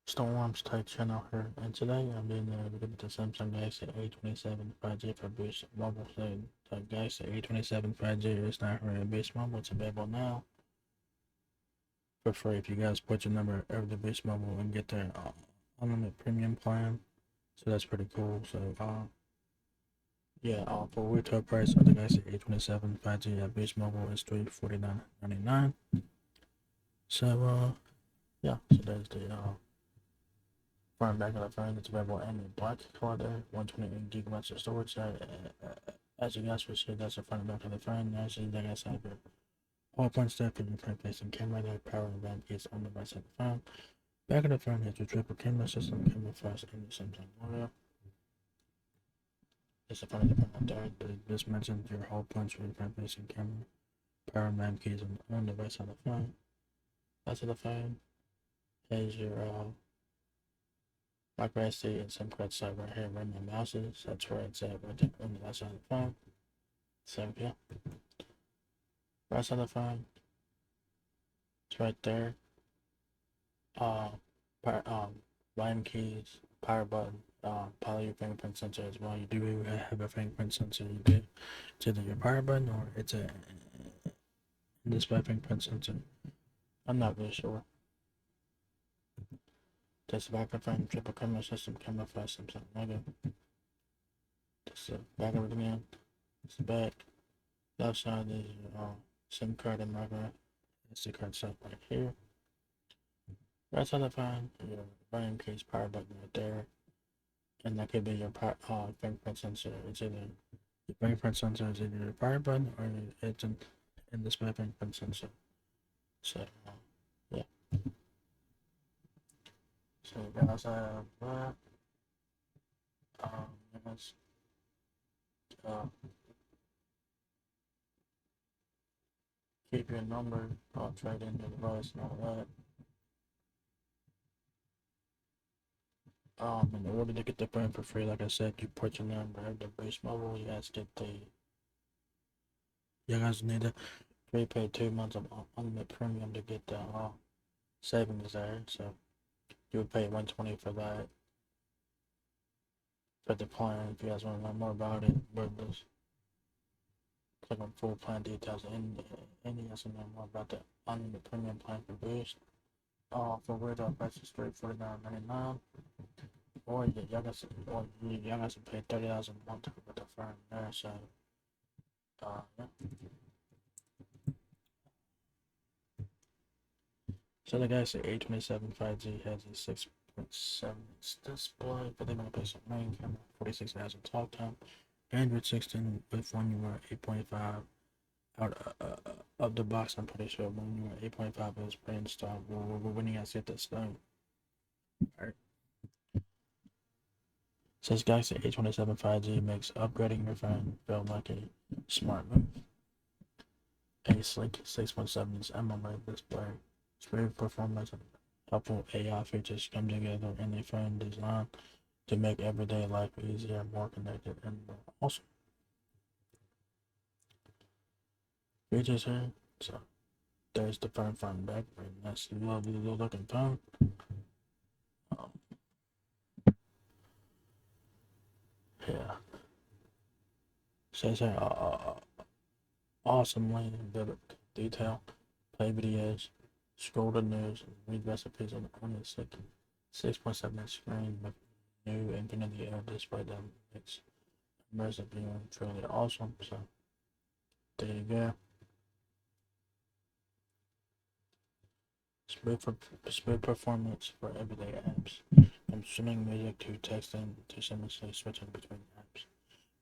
Storms Tech channel here, and today I'm being looking at the Samsung Galaxy A27 5G for Boost Mobile. So the Galaxy A27 5G is not here at Boost Mobile. It's available now for free if you guys put your number over the Boost Mobile and get their unlimited premium plan. So that's pretty cool. So for retail price of the Galaxy A27 5G at Boost Mobile is $349.99. So so there's the front and back of the phone. It's available in the black color there, 128 gigabytes of storage. As you guys will see, that's the front and back of the phone. As you guys have your all points there for your front facing camera there, power and bank is on the right side of the phone. Back of the phone has your triple camera system, camera flash, and your Samsung logo. It's the front of the phone up there. This mentions your whole points for your front facing camera, power and bank keys on the right side of the phone. Back of the phone has your micro SD and SIM card slot right here where my mouse is. That's where it's at, right there on the left side of the phone. So yeah, right side of the phone, it's right there. Line keys, power button, probably your fingerprint sensor as well. You do have a fingerprint sensor. You do. It's either your power button or it's a display fingerprint sensor. I'm not really sure. That's the back of the phone, triple camera system, camera flash, Samsung logo. That's the back of it again. It's the back. Left side is your SIM card and micro SD card stuff right here. Right side of the phone, your volume case power button right there. And that could be your fingerprint sensor. It's either your fingerprint sensor is either your power button or it's in display fingerprint sensor. So yeah. So guys have that. Yes. Keep your number, trade in your device and all that. In order to get the phone for free, like I said, you put your number of the Boost Mobile. You guys need to prepay 2 months of unlimited premium to get the savings there. So you would pay $120 for that. For the plan, if you guys want to learn more about it, just click on full plan details and you guys want to learn more about the unlimited premium plan for Boost. For retail price is $349.99. Or y'all guys will pay $30 a month with the firm there. So yeah. So the Galaxy A27 5G has a 6.7 inch display, 50 megapixel main camera, 46,000 talk time, Android 16 with One UI 8.5 out of the box. I'm pretty sure One UI 8.5 is pre-installed when you guys get this done. Alright. Says Galaxy A27 5G makes upgrading your phone feel like a smart move. A sleek 6.7 inch AMOLED display, smooth performance, and helpful AI features come together in a phone designed to make everyday life easier, more connected, and more awesome. Features here. So there's the phone front and back. Very nice, lovely looking phone. Yeah. Says here, awesomely vivid detail. Play videos, scroll the news, and read recipes on a 6.7 inch screen with new Infinity Air display that makes immersive viewing truly awesome. So there you go. Smooth performance for everyday apps, from streaming music to texting to seamlessly switching between apps.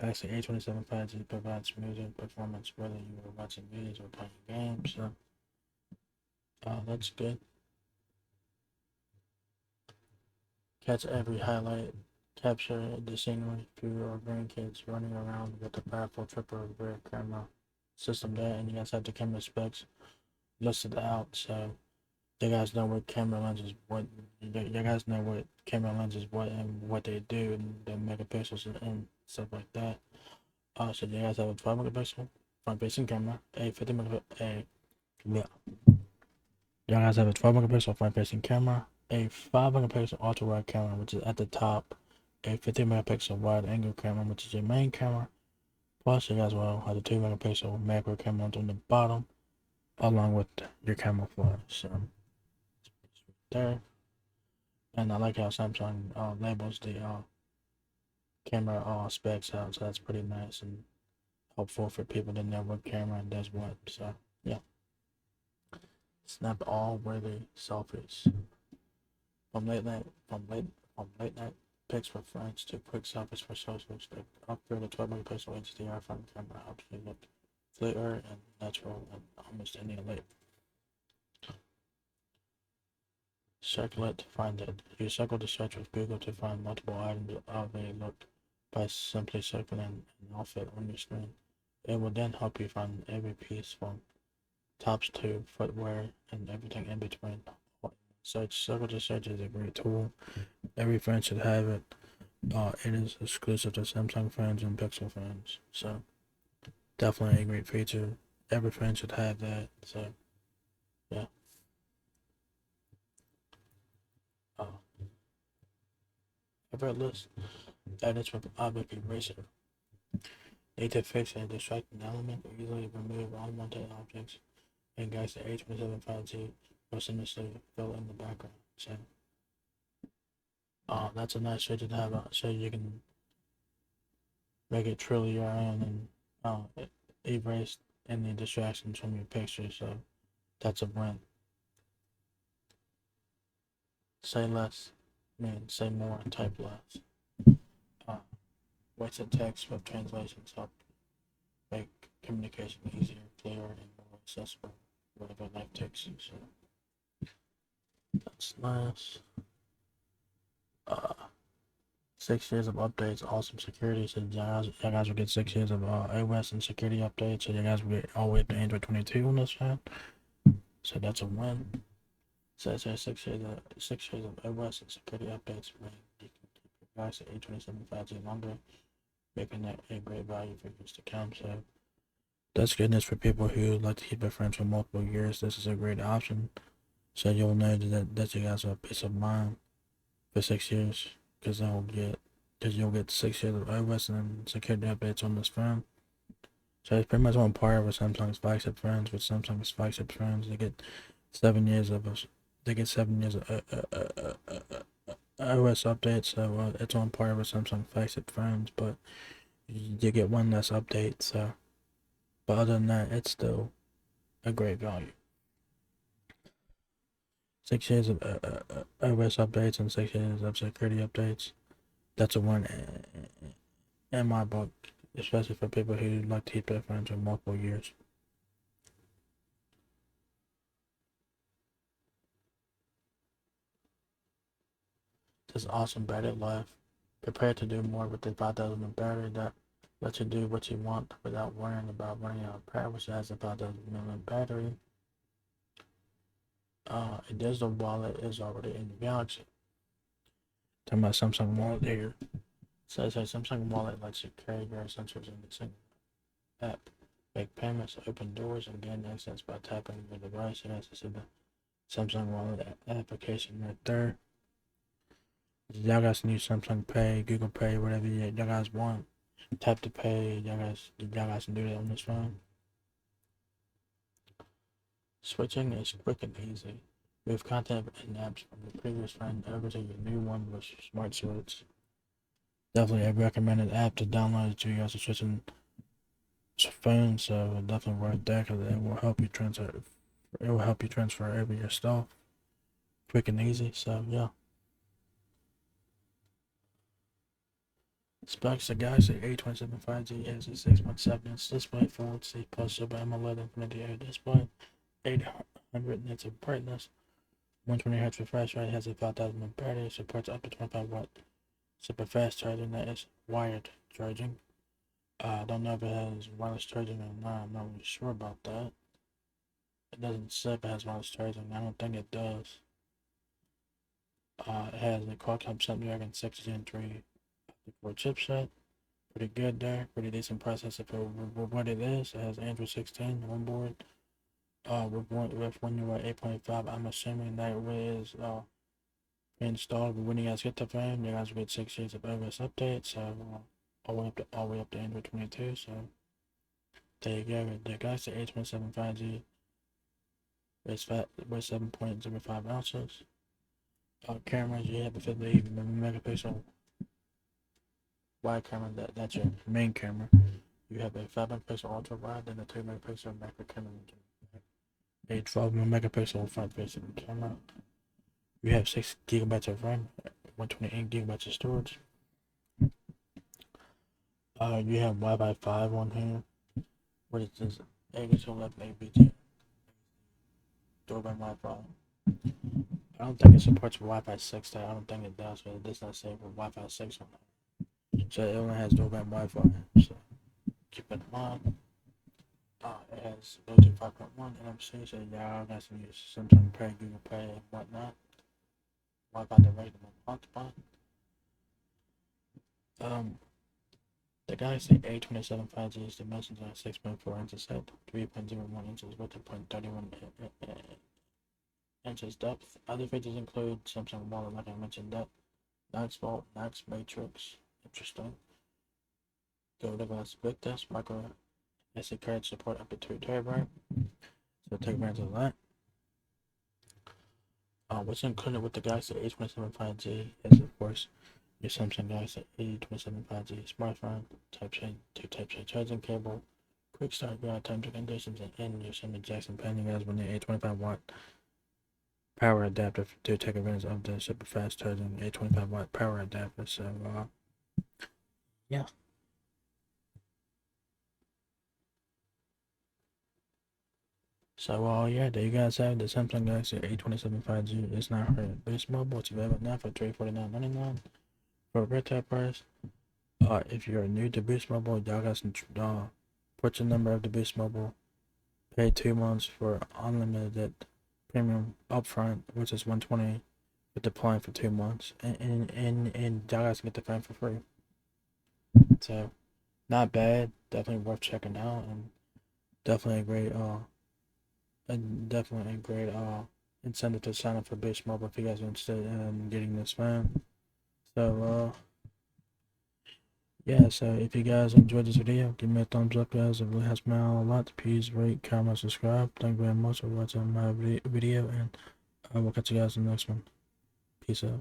Galaxy A27 5G provides smoother performance whether you are watching videos or playing games. So that's good. Catch every highlight, capture the scenery for your grandkids running around with a powerful triple rear camera system there, and you guys have the camera specs listed out. So you guys know what camera lenses, and what they do, and the megapixels and stuff like that. So you guys have a 12 megapixel front-facing camera, a 50 megapixel, you guys have a 12 megapixel front-facing camera, a 5 megapixel ultrawide camera, which is at the top, a 50 megapixel wide angle camera, which is your main camera. Plus, you guys will have the 2 megapixel macro camera on the bottom, along with your camera flash. So, there. And I like how Samsung labels the camera specs out, so that's pretty nice and helpful for people to know what camera does what. So, yeah. Snap all worthy selfies. From late night pics for friends to quick selfies for socials. The upgraded 12 megapixel HDR front camera helps you look clearer and natural in almost any light. Circle it to find it. You circle the search with Google to find multiple items of a look by simply circling an outfit on your screen. It will then help you find every piece from tops to footwear and everything in between. Circle to search is a great tool. Every friend should have it. It is exclusive to Samsung fans and Pixel fans. So definitely a great feature. Every friend should have that. So yeah. Effortless edits with object eraser. Need to fix a distracting element or easily remove unwanted objects and guys the A27 5G will seamlessly fill in the background. So that's a nice feature to have so you can make it truly your own and erase any distractions from your picture. So that's a win. Say less, say more, type less. Wasted text with translations help make communication easier, clearer, and more accessible whatever life takes you. So that's nice. 6 years of updates, awesome security. So you guys will get 6 years of iOS and security updates. So you guys will get all the way up to Android 22 on this phone. So that's a win. So it's 6 years of iOS and security updates. Man, you can keep your Galaxy A27 5G longer, making that a great value for years to come. So that's goodness for people who like to keep their friends for multiple years. This is a great option. So you'll know that you guys have peace of mind for 6 years, because you'll get 6 years of iOS and security updates on this phone. So it's pretty much on par with Samsung's flagship phones. With Samsung's flagship phones, they get 7 years of iOS updates. So it's on par with Samsung flagship phones, but you get one less update. So, but other than that, it's still a great value. 6 years of iOS updates and 6 years of security updates. That's a win in my book, especially for people who like to keep their phones for multiple years. This awesome battery life. Prepare to do more with the 5,000 battery that lets you do what you want without worrying about running out of power, which has a 5,000 battery. A digital wallet is already in the Galaxy. Talking about Samsung Wallet here. So Samsung Wallet lets you carry your essentials in a single app, make payments, open doors, and gain access by tapping your device. You guys can see the Samsung Wallet application right there. Y'all guys can use Samsung Pay, Google Pay, whatever y'all guys want. Tap to pay. Y'all guys can do that on this phone. Switching is quick and easy. Move content and apps from the previous phone over to your new one with Smart Switch. Definitely a recommended app to download to you guys are switching phones, so definitely worth that because it will help you transfer. It will help you transfer over your stuff quick and easy. So yeah. Specs: the Galaxy A27 5G has a 6.7 inch display, Full HD plus Super AMOLED Infinity Air display, 800 nits of brightness, 120Hz refresh rate, has a 5,000 battery, supports up to 25-watt super fast charging. That is wired charging. I don't know if it has wireless charging or not. I'm not really sure about that. It doesn't say if it has wireless charging. I don't think it does. It has the Qualcomm Snapdragon 6 Gen 3 core chipset. Pretty good there. Pretty decent processor for what it is. It has Android 16 on board. With One UI 8.5. I'm assuming that is installed. But when you guys get the phone, you guys will get 6 years of OS update. So all the way up to Android 22. So there you go. The Galaxy A27 5G weighs 7.05 ounces. Cameras, you have a 50 megapixel wide camera. That's your main camera. You have a 5 megapixel ultra wide and a 2 megapixel macro camera. A 12 megapixel front facing camera. You have 6 gigabytes of RAM, 128 gigabytes of storage. You have Wi-Fi 5 on here. What is this? 802.11 ABT. Doorbell Wi-Fi. I don't think it supports Wi-Fi 6 though. I don't think it does, but it does not say for Wi-Fi 6 on there. So it only has doorbell Wi-Fi. So keep it in mind. It has Bluetooth 5.1 NFC, so y'all guys can use Samsung Pay, Google Pay, and whatnot. Wi-Fi direct and hotspot. The Galaxy A27 5G is dimensions at 6.4 inches height, 3.01 inches width, and 0.31 inches depth. Other features include Samsung Wallet, like I mentioned, depth, Max Vault, Max Matrix. Interesting. Go to glass big test, micro SD card support up to 2 TB. So take advantage of that. What's included with the Galaxy A27 5G is, of course, your Samsung Galaxy A27 5G smartphone, Type-C to Type-C charging cable, quick start guide, terms and conditions, and your Samuel Jackson pen. You guys will need a 25-watt power adapter to take advantage of the super fast charging 25-watt power adapter. So, yeah. So, yeah, there you guys have the Samsung Galaxy A27 5G. It's not hurt. Boost Mobile, it's available now for $349.99 for a retail price. If you're new to Boost Mobile, y'all guys can put your number of the Boost Mobile, pay 2 months for unlimited premium upfront, which is $120 with the plan for 2 months, and y'all guys can get the phone for free. So, not bad. Definitely worth checking out, and definitely a great incentive to sign up for Boost Mobile if you guys are interested in getting this phone. So, yeah, so if you guys enjoyed this video, give me a thumbs up, guys. It really helps me out a lot. Please rate, comment, subscribe. Thank you very much for watching my video, and I will catch you guys in the next one. Peace out.